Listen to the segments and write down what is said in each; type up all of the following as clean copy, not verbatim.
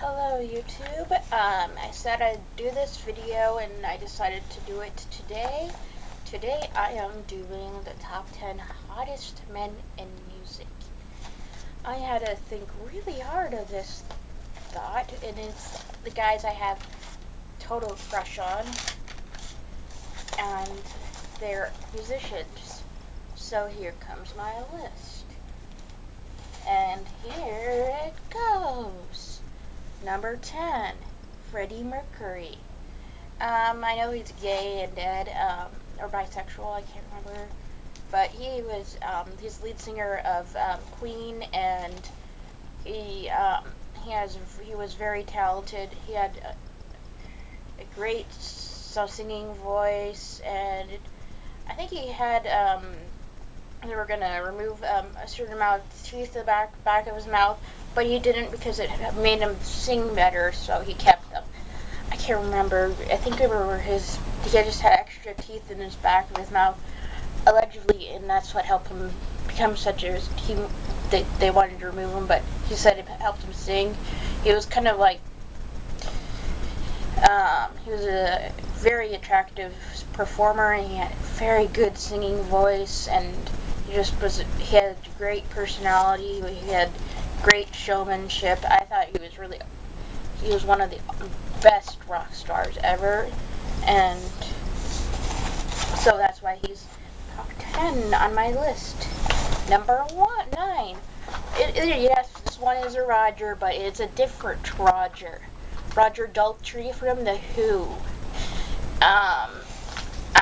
Hello YouTube. I said I'd do this video and I decided to do it today. Today I am doing the top 10 hottest men in music. I had to think really hard of this thought, and it's the guys I have total crush on, and they're musicians. So here comes my list. And here it goes. Number 10, Freddie Mercury. I know he's gay and dead, or bisexual, I can't remember. But he's lead singer of Queen, and he was very talented. He had a great singing voice, and I think he had they were gonna remove a certain amount of teeth in the back of his mouth, but he didn't because it made him sing better, so he kept them. I can't remember. I think they were he just had extra teeth in his back of his mouth, allegedly, and that's what helped him become such a. They wanted to remove him, but he said it helped him sing. He was kind of like. He was a very attractive performer, and he had a very good singing voice, and he had a great personality. He had great showmanship. I thought he was one of the best rock stars ever, and so that's why he's top 10 on my list. Number 9. Yes, this one is a Roger, but it's a different Roger. Roger Daltrey from The Who.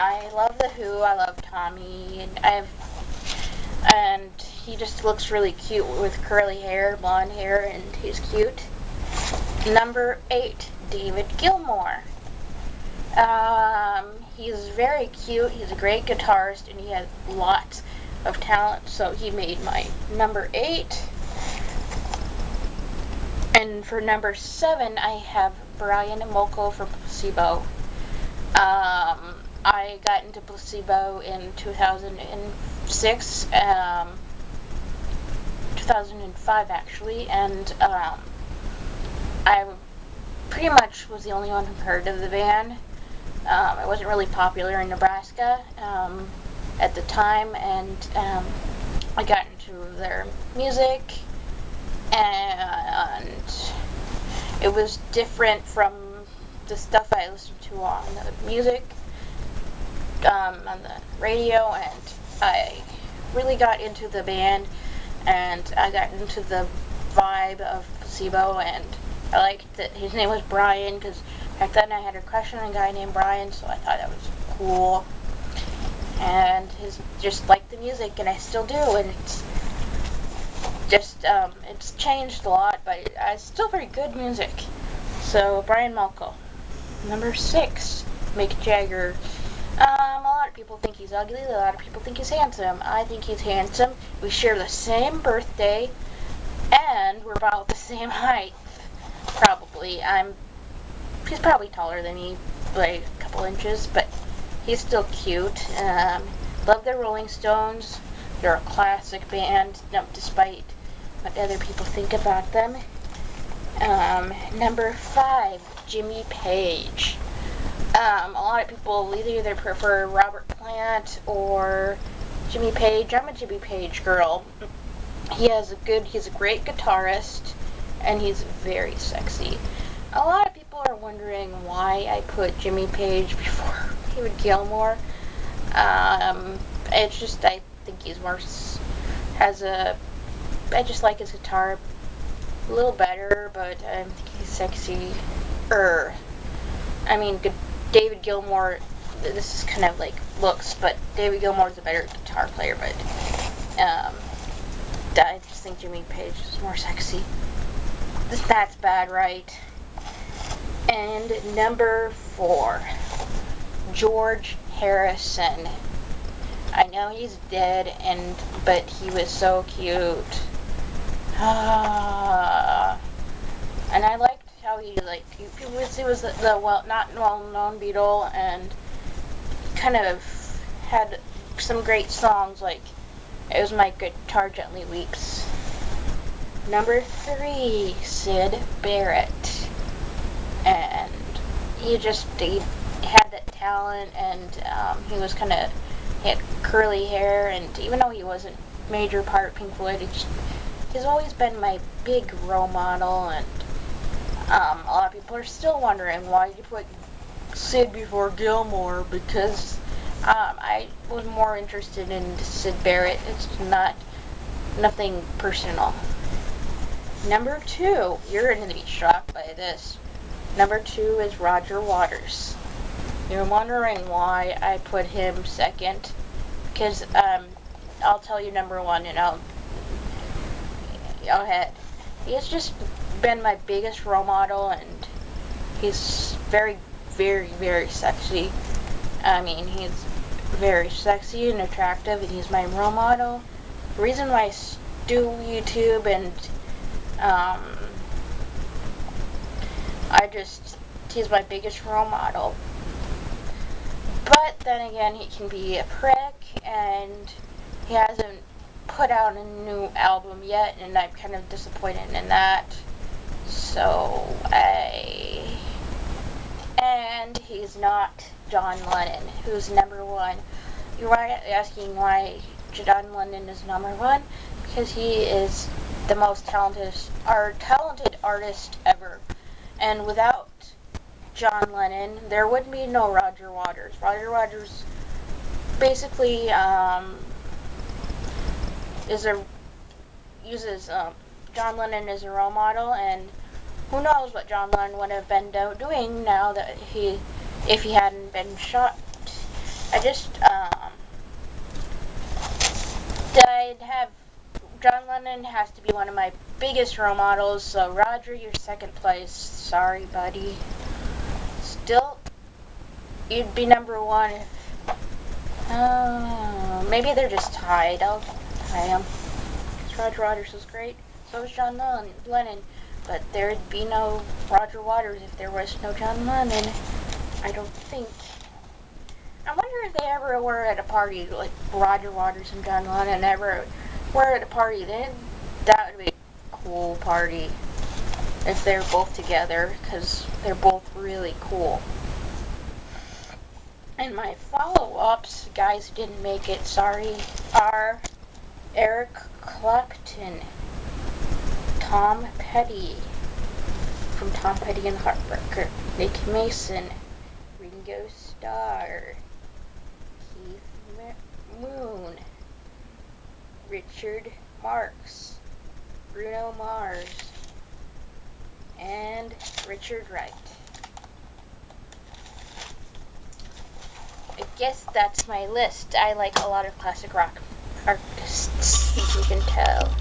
I love The Who. I love Tommy, and he just looks really cute with curly hair, blonde hair, and he's cute. Number 8, David Gilmour. He's very cute. He's a great guitarist, and he has lots of talent, so he made my number 8. And for number 7, I have Brian Molko from Placebo. I got into Placebo in 2006, 2005 actually, and I pretty much was the only one who heard of the band. I wasn't really popular in Nebraska at the time, and I got into their music, and it was different from the stuff I listened to on the music, on the radio, and I really got into the band, and I got into the vibe of Placebo, and I liked that his name was Brian, because back then I had a crush on a guy named Brian, so I thought that was cool, and just liked the music, and I still do, and it's just, it's changed a lot, but it's still very good music. So, Brian Molko. Number 6, Mick Jagger. A lot of people think he's ugly, a lot of people think he's handsome. I think he's handsome. We share the same birthday, and we're about the same height, probably. He's probably taller than me, like a couple inches, but he's still cute. Love the Rolling Stones. They're a classic band, despite what other people think about them. Number 5, Jimmy Page. A lot of people either prefer Robert Plant or Jimmy Page. I'm a Jimmy Page girl. He's a great guitarist, and he's very sexy. A lot of people are wondering why I put Jimmy Page before David Gilmour. It's just, I think he's more, I just like his guitar a little better, but I think he's sexy. I mean, David Gilmour, this is kind of like looks, but David Gilmour's a better guitar player, but I just think Jimmy Page is more sexy. That's bad, right? And number 4, George Harrison. I know he's dead, but he was so cute. And I liked how he was the not well-known Beatle, and he kind of had some great songs, like It Was My Guitar Gently Weeps. Number 3, Syd Barrett. And he had that talent, and he was he had curly hair, and even though he wasn't major part of Pink Floyd, he's always been my big role model, and a lot of people are still wondering why you put Syd before Gilmour, because I was more interested in Syd Barrett. It's nothing personal. Number 2, you're going to be shocked by this. Number 2 is Roger Waters. You're wondering why I put him second, because I'll tell you number 1, and I'll ahead. He's just been my biggest role model, and he's very, very, very sexy. I mean, he's very sexy and attractive, and he's my role model. The reason why I do YouTube, and he's my biggest role model. But then again, he can be a prick, and he hasn't put out a new album yet, and I'm kind of disappointed in that. And he's not John Lennon, who's number 1. You're asking why John Lennon is number 1? Because he is the most talented artist ever. And without John Lennon, there would be no Roger Waters. Roger Waters basically uses John Lennon as a role model, and who knows what John Lennon would have been doing now that if he hadn't been shot. John Lennon has to be one of my biggest role models, so Roger, you're second place. Sorry, buddy. Still, you'd be number 1 if, maybe they're just tied. I'll tie them. Because Roger Waters was great. So was John Lennon. But there'd be no Roger Waters if there was no John Lennon. I don't think. I wonder if they ever were at a party, like Roger Waters and John Lennon ever were at a party. Then that would be a cool party if they're both together, because they're both really cool. And my follow-ups, guys who didn't make it, sorry, are Eric Clapton, Tom Petty from Tom Petty and the Heartbreaker, Nick Mason, Ringo Starr, Keith Moon, Richard Marx, Bruno Mars, and Richard Wright. I guess that's my list. I like a lot of classic rock artists, as you can tell.